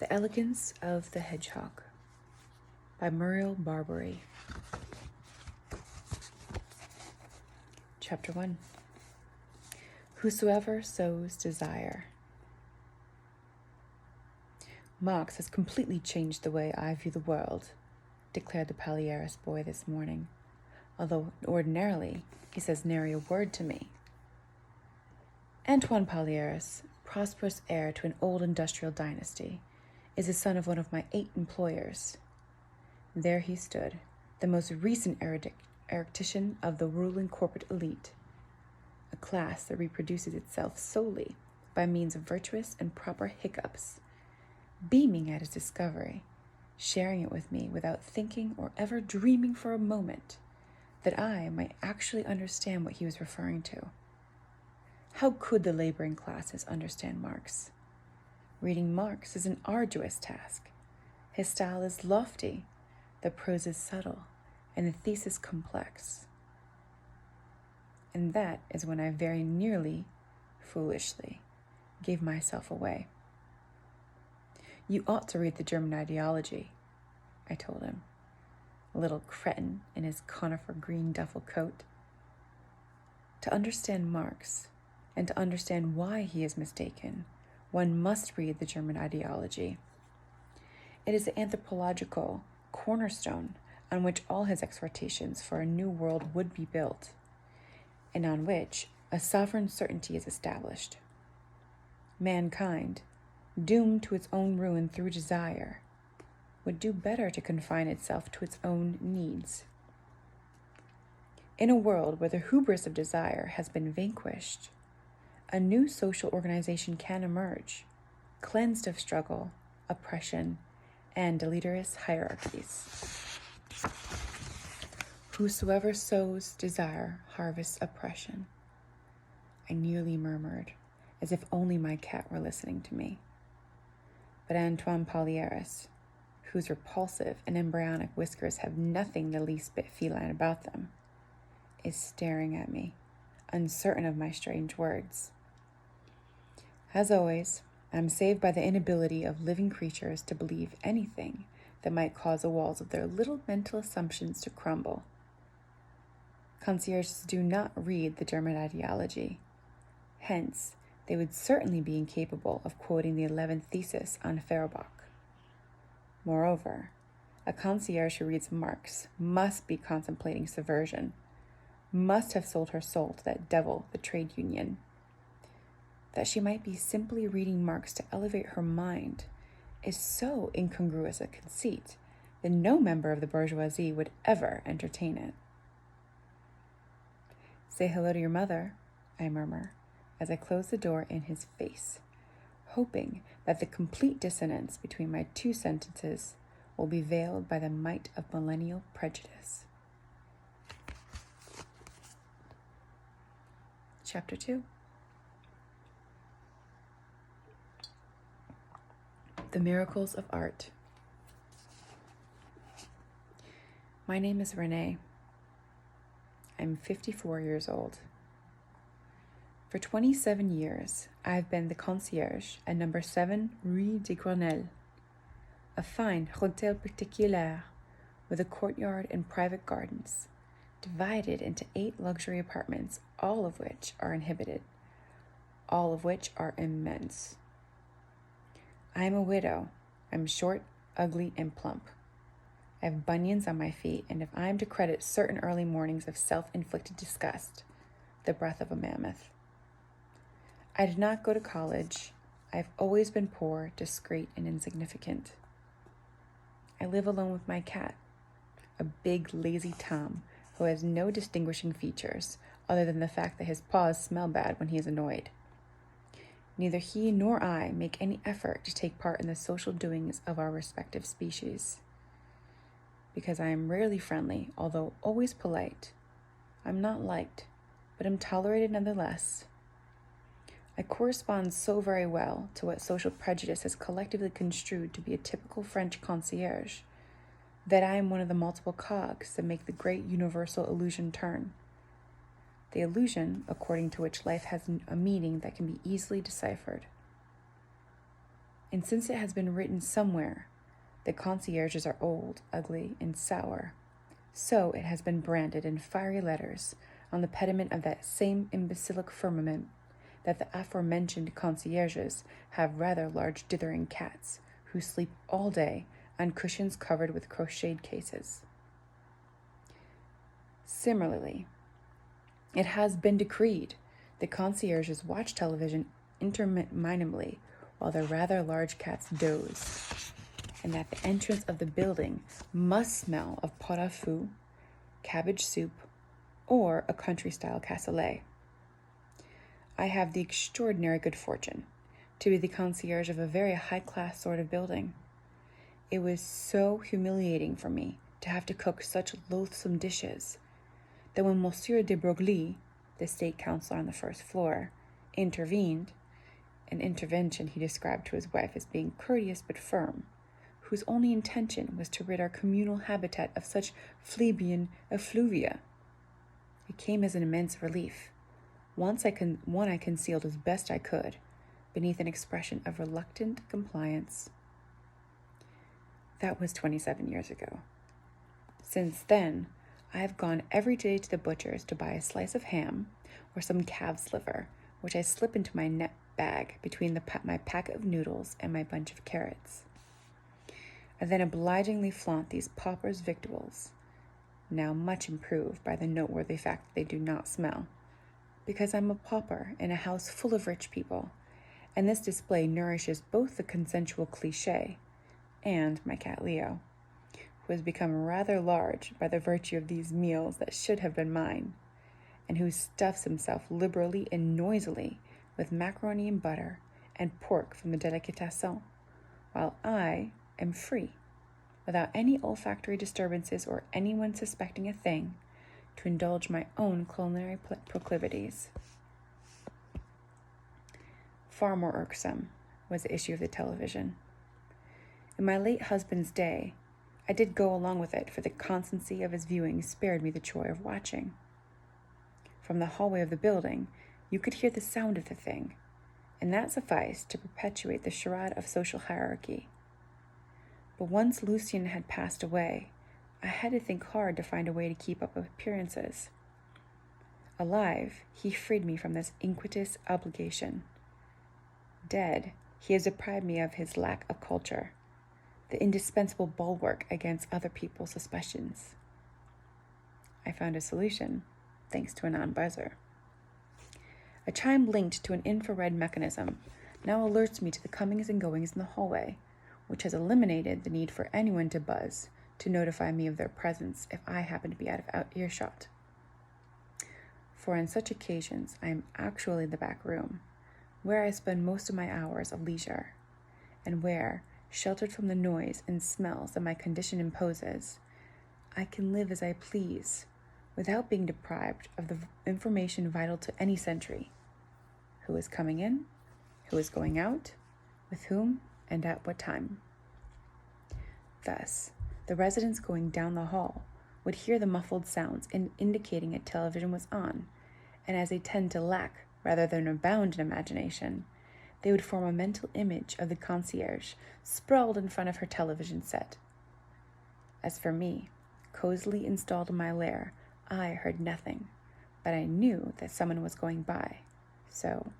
The Elegance of the Hedgehog by Muriel Barbary. Chapter 1. Whosoever sows desire. Marx has completely changed the way I view the world, declared the Palieris boy this morning, although ordinarily he says nary a word to me. Antoine Palieris, prosperous heir to an old industrial dynasty, is the son of one of my 8 employers. There he stood, the most recent erudition of the ruling corporate elite, a class that reproduces itself solely by means of virtuous and proper hiccups, beaming at his discovery, sharing it with me without thinking or ever dreaming for a moment that I might actually understand what he was referring to. How could the laboring classes understand Marx? Reading Marx is an arduous task. His style is lofty, the prose is subtle, and the thesis complex. And that is when I very nearly, foolishly, gave myself away. You ought to read the German ideology, I told him, a little cretin in his conifer green duffel coat. To understand Marx, and to understand why he is mistaken, one must read the German ideology. It is the anthropological cornerstone on which all his exhortations for a new world would be built, and on which a sovereign certainty is established. Mankind, doomed to its own ruin through desire, would do better to confine itself to its own needs. In a world where the hubris of desire has been vanquished, a new social organization can emerge, cleansed of struggle, oppression, and deleterious hierarchies. Whosoever sows desire harvests oppression, I nearly murmured, as if only my cat were listening to me. But Antoine Palieris, whose repulsive and embryonic whiskers have nothing the least bit feline about them, is staring at me, uncertain of my strange words. As always, I am saved by the inability of living creatures to believe anything that might cause the walls of their little mental assumptions to crumble. Concierges do not read the German ideology. Hence, they would certainly be incapable of quoting the 11th thesis on Feuerbach. Moreover, a concierge who reads Marx must be contemplating subversion, must have sold her soul to that devil, the trade union. That she might be simply reading Marx to elevate her mind is so incongruous a conceit that no member of the bourgeoisie would ever entertain it. Say hello to your mother, I murmur, as I close the door in his face, hoping that the complete dissonance between my 2 sentences will be veiled by the might of millennial prejudice. Chapter 2. The Miracles of Art. My name is Renee. I'm 54 years old. For 27 years, I have been the concierge at number 7 Rue de Grenelle, a fine hôtel particulier with a courtyard and private gardens, divided into 8 luxury apartments, all of which are inhabited, all of which are immense. I am a widow. I'm short, ugly, and plump. I have bunions on my feet, and if I am to credit certain early mornings of self-inflicted disgust, the breath of a mammoth. I did not go to college. I have always been poor, discreet, and insignificant. I live alone with my cat, a big, lazy Tom who has no distinguishing features other than the fact that his paws smell bad when he is annoyed. Neither he nor I make any effort to take part in the social doings of our respective species. Because I am rarely friendly, although always polite, I'm not liked, but am tolerated nonetheless. I correspond so very well to what social prejudice has collectively construed to be a typical French concierge, that I am one of the multiple cogs that make the great universal illusion turn. The illusion according to which life has a meaning that can be easily deciphered. And since it has been written somewhere that concierges are old, ugly, and sour, so it has been branded in fiery letters on the pediment of that same imbecilic firmament that the aforementioned concierges have rather large dithering cats who sleep all day on cushions covered with crocheted cases. Similarly, it has been decreed that concierges watch television interminably while their rather large cats doze, and that the entrance of the building must smell of pot au feu, cabbage soup, or a country-style cassoulet. I have the extraordinary good fortune to be the concierge of a very high-class sort of building. It was so humiliating for me to have to cook such loathsome dishes that when Monsieur de Broglie, the state councilor on the first floor, intervened, an intervention he described to his wife as being courteous but firm, whose only intention was to rid our communal habitat of such plebeian effluvia, it came as an immense relief. One I concealed as best I could beneath an expression of reluctant compliance. That was 27 years ago. Since then, I have gone every day to the butcher's to buy a slice of ham or some calf's liver, which I slip into my net bag between my packet of noodles and my bunch of carrots. I then obligingly flaunt these paupers' victuals, now much improved by the noteworthy fact that they do not smell, because I'm a pauper in a house full of rich people, and this display nourishes both the consensual cliché and my cat Leo, who has become rather large by the virtue of these meals that should have been mine, and who stuffs himself liberally and noisily with macaroni and butter and pork from the delicatessen, while I am free, without any olfactory disturbances or anyone suspecting a thing, to indulge my own culinary proclivities. Far more irksome was the issue of the television. In my late husband's day, I did go along with it, for the constancy of his viewing spared me the joy of watching. From the hallway of the building, you could hear the sound of the thing, and that sufficed to perpetuate the charade of social hierarchy. But once Lucien had passed away, I had to think hard to find a way to keep up appearances. Alive, he freed me from this iniquitous obligation. Dead, he has deprived me of his lack of culture, the indispensable bulwark against other people's suspicions. I found a solution, thanks to a non-buzzer. A chime linked to an infrared mechanism now alerts me to the comings and goings in the hallway, which has eliminated the need for anyone to buzz to notify me of their presence if I happen to be out of earshot. For on such occasions, I am actually in the back room, where I spend most of my hours of leisure, and where, sheltered from the noise and smells that my condition imposes, I can live as I please, without being deprived of the information vital to any sentry: who is coming in, who is going out, with whom, and at what time. Thus, the residents going down the hall would hear the muffled sounds indicating a television was on, and as they tend to lack rather than abound in imagination, they would form a mental image of the concierge sprawled in front of her television set. As for me, cozily installed in my lair, I heard nothing, but I knew that someone was going by, so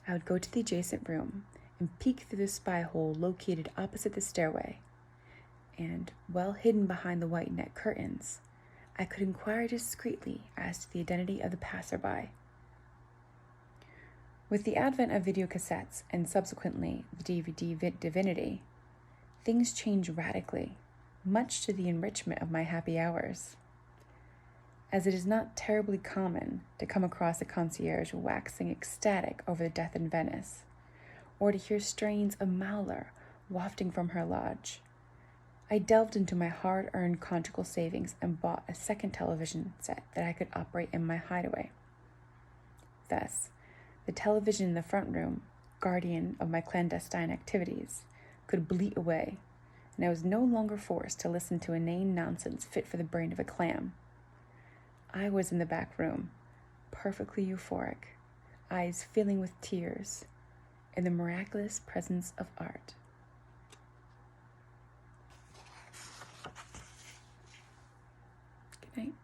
I would go to the adjacent room and peek through the spy hole located opposite the stairway, and, well hidden behind the white net curtains, I could inquire discreetly as to the identity of the passerby. With the advent of videocassettes and subsequently the DVD divinity, things changed radically, much to the enrichment of my happy hours. As it is not terribly common to come across a concierge waxing ecstatic over the death in Venice, or to hear strains of Mahler wafting from her lodge, I delved into my hard-earned conjugal savings and bought a second television set that I could operate in my hideaway. Thus, the television in the front room, guardian of my clandestine activities, could bleat away, and I was no longer forced to listen to inane nonsense fit for the brain of a clam. I was in the back room, perfectly euphoric, eyes filling with tears, in the miraculous presence of art. Good night.